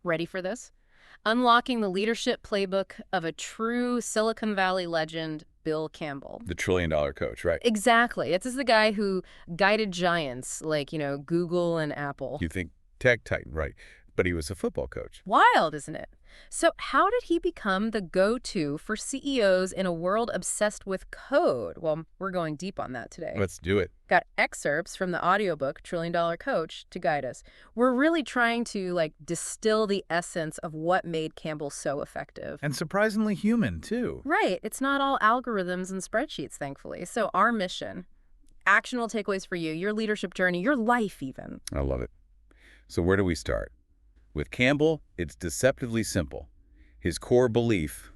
Ready for this? Unlocking the leadership playbook of a true Silicon Valley legend, Bill Campbell. The trillion-dollar coach, right? Exactly. It's the guy who guided giants like, Google and Apple. You think tech titan, right? But he was a football coach. Wild, isn't it? So how did he become the go-to for CEOs in a world obsessed with code? Well, we're going deep on that today. Let's do it. Got excerpts from the audiobook Trillion Dollar Coach to guide us. We're really trying to distill the essence of what made Campbell so effective. And surprisingly human, too. Right. It's not all algorithms and spreadsheets, thankfully. So our mission, actionable takeaways for you, your leadership journey, your life even. I love it. So where do we start? With Campbell, it's deceptively simple. His core belief,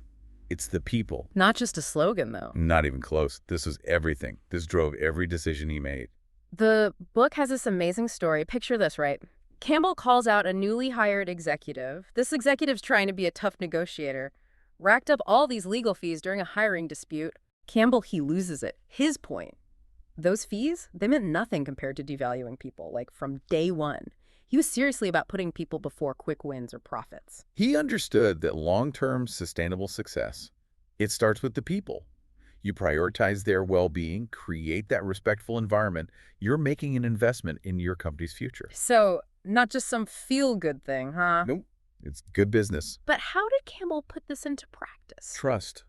it's the people. Not just a slogan, though. Not even close. This was everything. This drove every decision he made. The book has this amazing story. Picture this, right? Campbell calls out a newly hired executive. This executive's trying to be a tough negotiator. Racked up all these legal fees during a hiring dispute. Campbell, he loses it. His point. Those fees, they meant nothing compared to devaluing people, from day one. He was seriously about putting people before quick wins or profits. He understood that long-term sustainable success, it starts with the people. You prioritize their well-being, create that respectful environment, you're making an investment in your company's future. So, not just some feel-good thing, huh? Nope. It's good business. But how did Campbell put this into practice? Trust.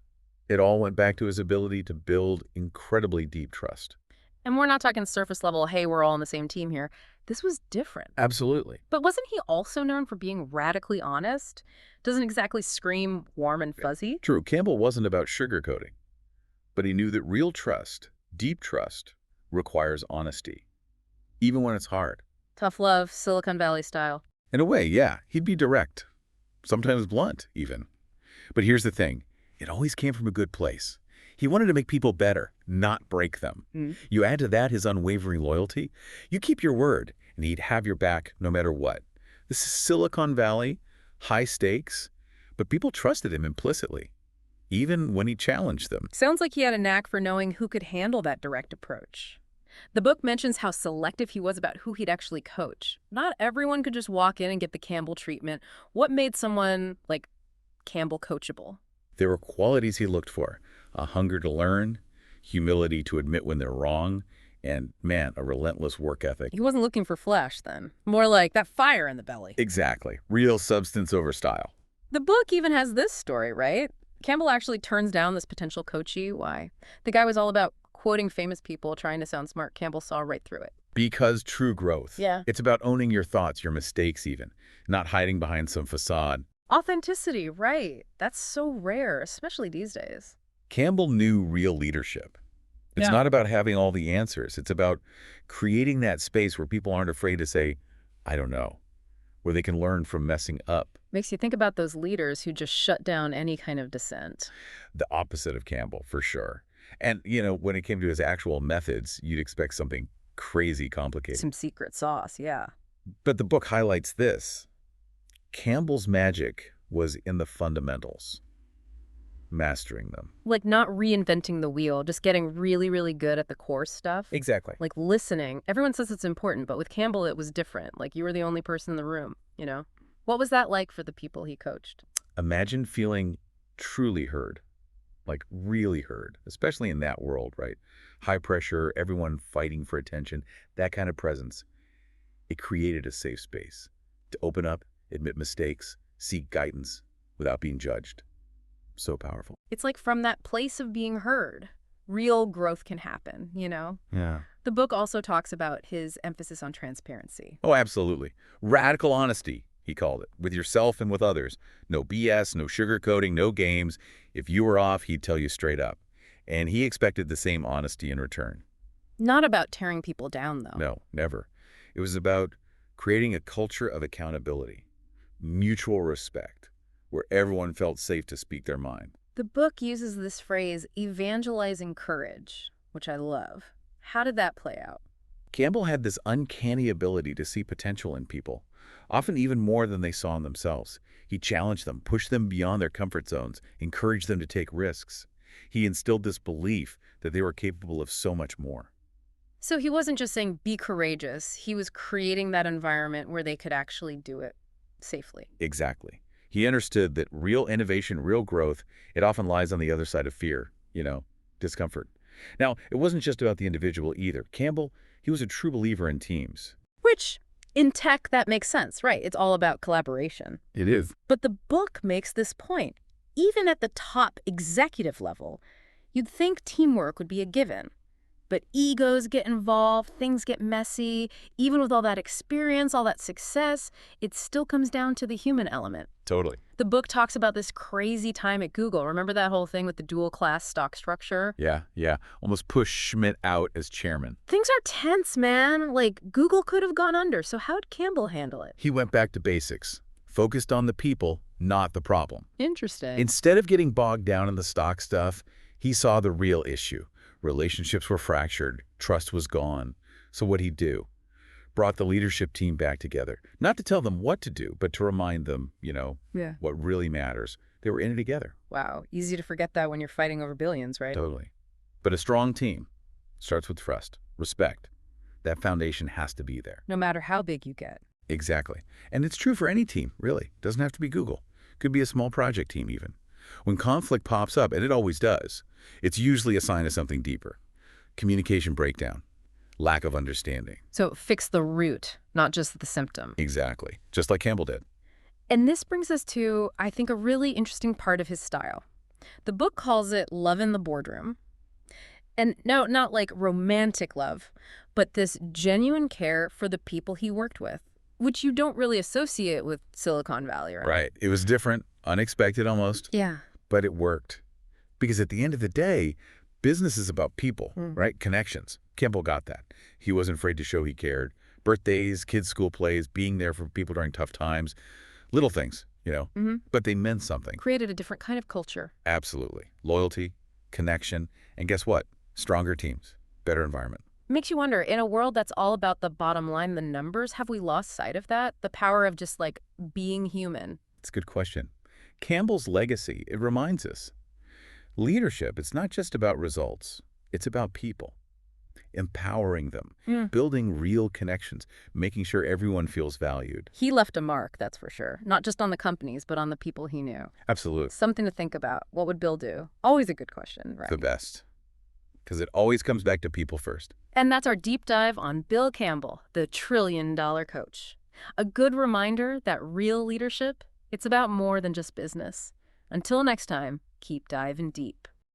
It all went back to his ability to build incredibly deep trust. And we're not talking surface level, hey, we're all on the same team here. This was different. Absolutely. But wasn't he also known for being radically honest? Doesn't exactly scream warm and fuzzy? True, Campbell wasn't about sugarcoating, but he knew that real trust, deep trust, requires honesty, even when it's hard. Tough love, Silicon Valley style. In a way, yeah, he'd be direct, sometimes blunt even. But here's the thing, it always came from a good place. He wanted to make people better, not break them. You add to that his unwavering loyalty, you keep your word, and he'd have your back no matter what. This is Silicon Valley, high stakes, but people trusted him implicitly, even when he challenged them. Sounds like he had a knack for knowing who could handle that direct approach. The book mentions how selective he was about who he'd actually coach. Not everyone could just walk in and get the Campbell treatment. What made someone like Campbell coachable? There were qualities he looked for. A hunger to learn, humility to admit when they're wrong, and, man, a relentless work ethic. He wasn't looking for flash then. More like that fire in the belly. Exactly. Real substance over style. The book even has this story, right? Campbell actually turns down this potential coachee. Why? The guy was all about quoting famous people, trying to sound smart. Campbell saw right through it. Because true growth. Yeah. It's about owning your thoughts, your mistakes even, not hiding behind some facade. Authenticity, right. That's so rare, especially these days. Campbell knew real leadership. It's not about having all the answers. It's about creating that space where people aren't afraid to say, I don't know, where they can learn from messing up. Makes you think about those leaders who just shut down any kind of dissent. The opposite of Campbell, for sure. And, when it came to his actual methods, you'd expect something crazy complicated. Some secret sauce, yeah. But the book highlights this. Campbell's magic was in the fundamentals. Mastering them. Like not reinventing the wheel, just getting really, really good at the core stuff. Exactly. Like listening. Everyone says it's important, but with Campbell, it was different. Like you were the only person in the room, What was that like for the people he coached? Imagine feeling truly heard, like really heard, especially in that world, right? High pressure, everyone fighting for attention, that kind of presence. It created a safe space to open up, admit mistakes, seek guidance without being judged. So powerful. It's like from that place of being heard, real growth can happen, Yeah. The book also talks about his emphasis on transparency. Oh, absolutely. Radical honesty, he called it, with yourself and with others. No BS, no sugarcoating, no games. If you were off, he'd tell you straight up. And he expected the same honesty in return. Not about tearing people down, though. No, never. It was about creating a culture of accountability, mutual respect, where everyone felt safe to speak their mind. The book uses this phrase, evangelizing courage, which I love. How did that play out? Campbell had this uncanny ability to see potential in people, often even more than they saw in themselves. He challenged them, pushed them beyond their comfort zones, encouraged them to take risks. He instilled this belief that they were capable of so much more. So he wasn't just saying, be courageous. He was creating that environment where they could actually do it. safely. Exactly. He understood that real innovation, real growth, it often lies on the other side of fear, discomfort. Now, it wasn't just about the individual either. Campbell, he was a true believer in teams. Which, in tech, that makes sense, right? It's all about collaboration. It is. But the book makes this point. Even at the top executive level, you'd think teamwork would be a given. But egos get involved, things get messy. Even with all that experience, all that success, it still comes down to the human element. Totally. The book talks about this crazy time at Google. Remember that whole thing with the dual-class stock structure? Yeah. Almost pushed Schmidt out as chairman. Things are tense, man. Like, Google could have gone under, so how'd Campbell handle it? He went back to basics, focused on the people, not the problem. Interesting. Instead of getting bogged down in the stock stuff, he saw the real issue. Relationships were fractured. Trust was gone. So what'd he do? Brought the leadership team back together. Not to tell them what to do, but to remind them, what really matters. They were in it together. Wow. Easy to forget that when you're fighting over billions, right? Totally. But a strong team starts with trust, respect. That foundation has to be there. No matter how big you get. Exactly. And it's true for any team, really. Doesn't have to be Google. Could be a small project team even. When conflict pops up, and it always does, it's usually a sign of something deeper. Communication breakdown, lack of understanding. So fix the root, not just the symptom. Exactly. Just like Campbell did. And this brings us to, I think, a really interesting part of his style. The book calls it love in the boardroom. And no, not like romantic love, but this genuine care for the people he worked with, which you don't really associate with Silicon Valley, right? Right. It was different, unexpected almost. Yeah. But it worked. Because at the end of the day, business is about people, right? Connections. Campbell got that. He wasn't afraid to show he cared. Birthdays, kids' school plays, being there for people during tough times. Little things, but they meant something. Created a different kind of culture. Absolutely. Loyalty, connection, and guess what? Stronger teams, better environment. Makes you wonder, in a world that's all about the bottom line, the numbers, have we lost sight of that? The power of just like being human? It's a good question. Campbell's legacy, it reminds us. Leadership, it's not just about results. It's about people. Empowering them, building real connections, making sure everyone feels valued. He left a mark, that's for sure. Not just on the companies, but on the people he knew. Absolutely. Something to think about. What would Bill do? Always a good question, right? The best. Because it always comes back to people first. And that's our deep dive on Bill Campbell, the trillion-dollar coach. A good reminder that real leadership, it's about more than just business. Until next time, keep diving deep.